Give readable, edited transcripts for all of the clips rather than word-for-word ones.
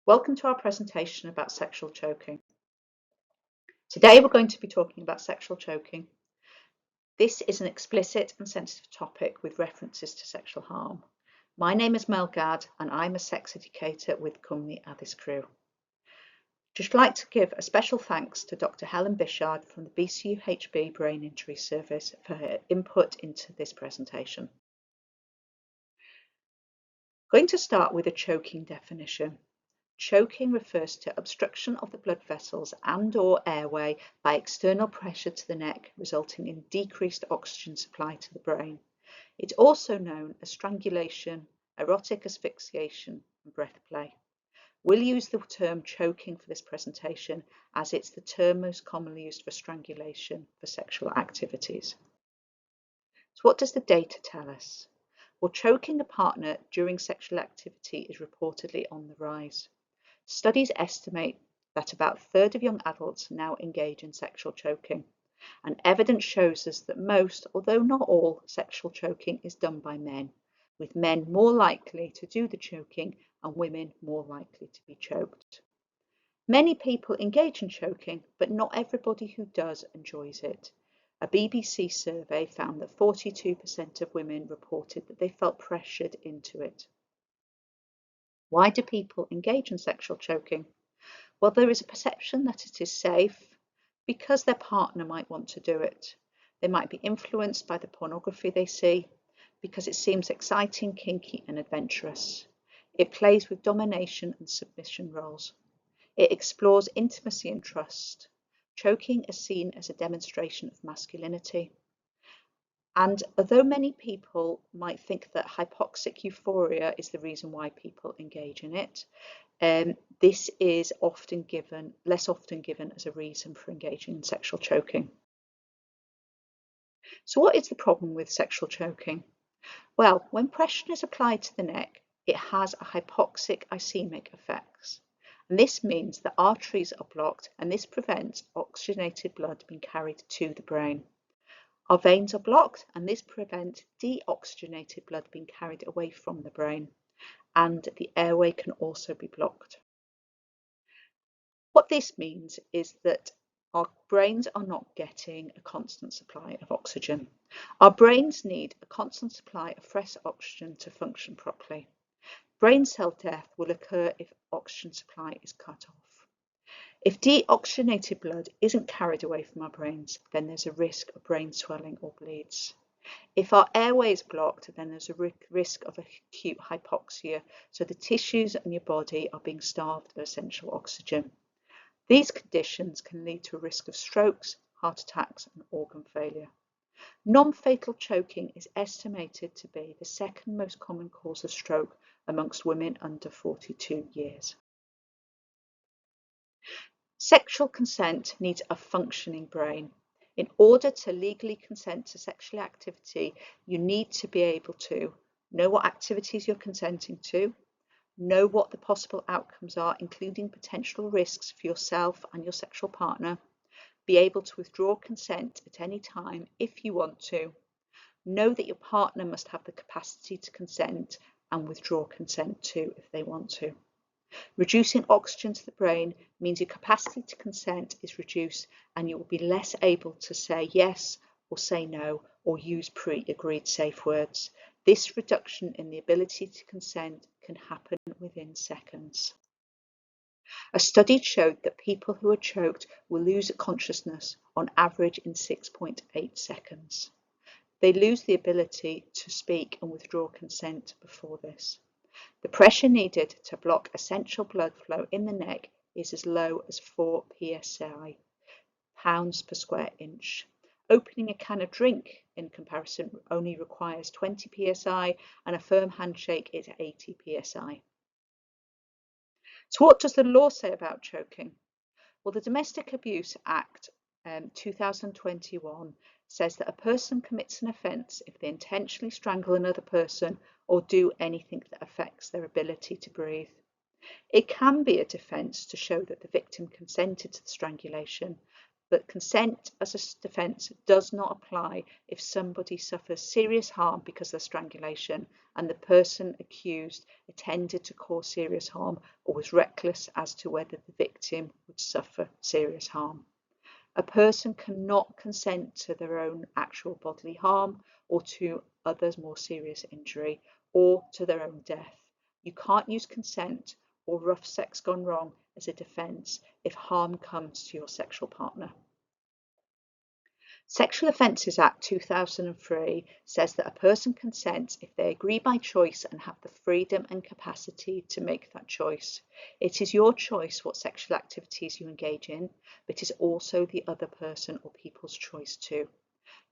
Welcome to our presentation about sexual choking. Today we're going to be talking about sexual choking. This is an explicit and sensitive topic with references to sexual harm. My name is Mel Gadd and I'm a sex educator with Cwmni Addysg Cryw. Just like to give a special thanks to Dr. Helen Bishard from the BCUHB Brain Injury Service for her input into this presentation. I'm going to start with a choking definition. Choking refers to obstruction of the blood vessels and/or airway by external pressure to the neck, resulting in decreased oxygen supply to the brain. It's also known as strangulation, erotic asphyxiation, and breath play. We'll use the term choking for this presentation as it's the term most commonly used for strangulation for sexual activities. So what does the data tell us? Well, choking a partner during sexual activity is reportedly on the rise. Studies estimate that about a third of young adults now engage in sexual choking, and evidence shows us that most, although not all, sexual choking is done by men, with men more likely to do the choking and women more likely to be choked. Many people engage in choking, but not everybody who does enjoys it. A BBC survey found that 42% of women reported that they felt pressured into it. Why do people engage in sexual choking? Well, there is a perception that it is safe because their partner might want to do it. They might be influenced by the pornography they see because it seems exciting, kinky, and adventurous. It plays with domination and submission roles. It explores intimacy and trust. Choking is seen as a demonstration of masculinity. And although many people might think that hypoxic euphoria is the reason why people engage in it, this is less often given as a reason for engaging in sexual choking. So what is the problem with sexual choking? Well, when pressure is applied to the neck, it has a hypoxic ischemic effect. And this means that arteries are blocked and this prevents oxygenated blood being carried to the brain. Our veins are blocked and this prevents deoxygenated blood being carried away from the brain, and the airway can also be blocked. What this means is that our brains are not getting a constant supply of oxygen. Our brains need a constant supply of fresh oxygen to function properly. Brain cell death will occur if oxygen supply is cut off. If deoxygenated blood isn't carried away from our brains, then there's a risk of brain swelling or bleeds. If our airway is blocked, then there's a risk of acute hypoxia, so the tissues in your body are being starved of essential oxygen. These conditions can lead to a risk of strokes, heart attacks, and organ failure. Non-fatal choking is estimated to be the second most common cause of stroke amongst women under 42 years. Sexual consent needs a functioning brain. In order to legally consent to sexual activity, you need to be able to know what activities you're consenting to, know what the possible outcomes are, including potential risks for yourself and your sexual partner, be able to withdraw consent at any time if you want to, know that your partner must have the capacity to consent and withdraw consent too if they want to. Reducing oxygen to the brain means your capacity to consent is reduced and you will be less able to say yes or say no or use pre-agreed safe words. This reduction in the ability to consent can happen within seconds. A study showed that people who are choked will lose consciousness on average in 6.8 seconds. They lose the ability to speak and withdraw consent before this. The pressure needed to block essential blood flow in the neck is as low as 4 psi, pounds per square inch. Opening a can of drink, in comparison, only requires 20 psi, and a firm handshake is 80 psi. So what does the law say about choking? Well, the Domestic Abuse Act 2021 says that a person commits an offence if they intentionally strangle another person or do anything that affects their ability to breathe. It can be a defence to show that the victim consented to the strangulation, but consent as a defence does not apply if somebody suffers serious harm because of strangulation and the person accused intended to cause serious harm or was reckless as to whether the victim would suffer serious harm. A person cannot consent to their own actual bodily harm or to others' more serious injury or to their own death. You can't use consent or rough sex gone wrong as a defence if harm comes to your sexual partner. Sexual Offences Act 2003 says that a person consents if they agree by choice and have the freedom and capacity to make that choice. It is your choice what sexual activities you engage in, but it is also the other person or people's choice too.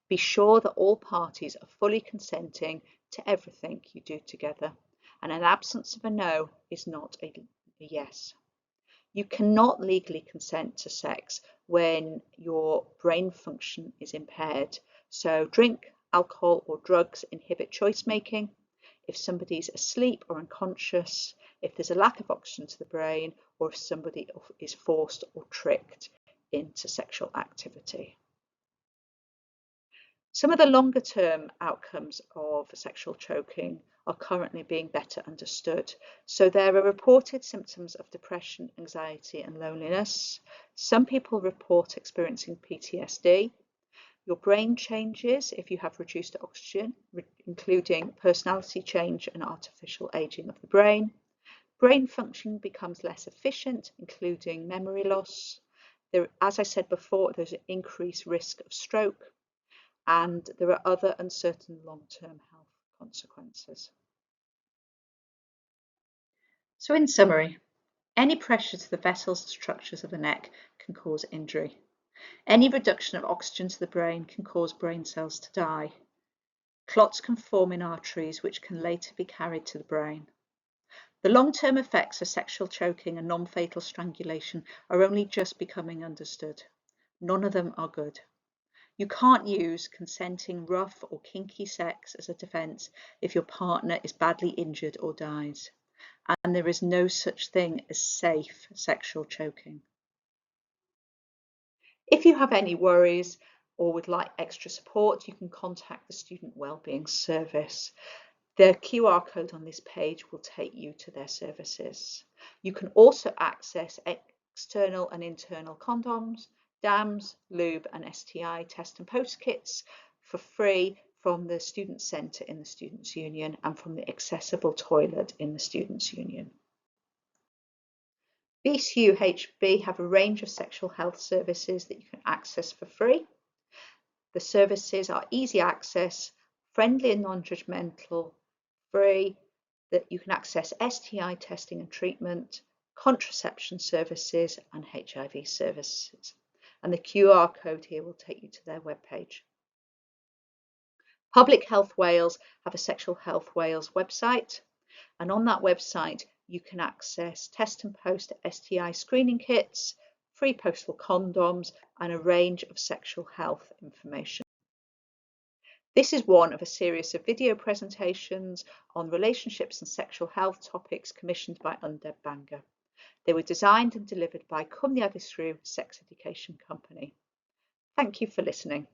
Be sure that all parties are fully consenting to everything you do together, and an absence of a no is not a yes. You cannot legally consent to sex when your brain function is impaired. So drink, alcohol or drugs inhibit choice making. If somebody's asleep or unconscious, if there's a lack of oxygen to the brain, or if somebody is forced or tricked into sexual activity. Some of the longer term outcomes of sexual choking are currently being better understood. So there are reported symptoms of depression, anxiety and loneliness. Some people report experiencing PTSD. Your brain changes if you have reduced oxygen, including personality change and artificial aging of the brain. Brain function becomes less efficient, including memory loss. As I said before, there's an increased risk of stroke. And there are other uncertain long-term health consequences. So in summary, any pressure to the vessels and structures of the neck can cause injury. Any reduction of oxygen to the brain can cause brain cells to die. Clots can form in arteries which can later be carried to the brain. The long-term effects of sexual choking and non-fatal strangulation are only just becoming understood. None of them are good. You can't use consenting rough or kinky sex as a defence if your partner is badly injured or dies. And there is no such thing as safe sexual choking. If you have any worries or would like extra support, you can contact the Student Wellbeing Service. The QR code on this page will take you to their services. You can also access external and internal condoms, DAMs, lube and STI test and post kits for free from the Student Centre in the Students' Union and from the accessible toilet in the Students' Union. BCUHB have a range of sexual health services that you can access for free. The services are easy access, friendly and non-judgmental, free, that you can access STI testing and treatment, contraception services and HIV services. And the QR code here will take you to their webpage. Public Health Wales have a Sexual Health Wales website, and on that website you can access test and post STI screening kits, free postal condoms and a range of sexual health information. This is one of a series of video presentations on relationships and sexual health topics commissioned by Undeb Banga. They were designed and delivered by Cwmni Addysg Sex Education Company. Thank you for listening.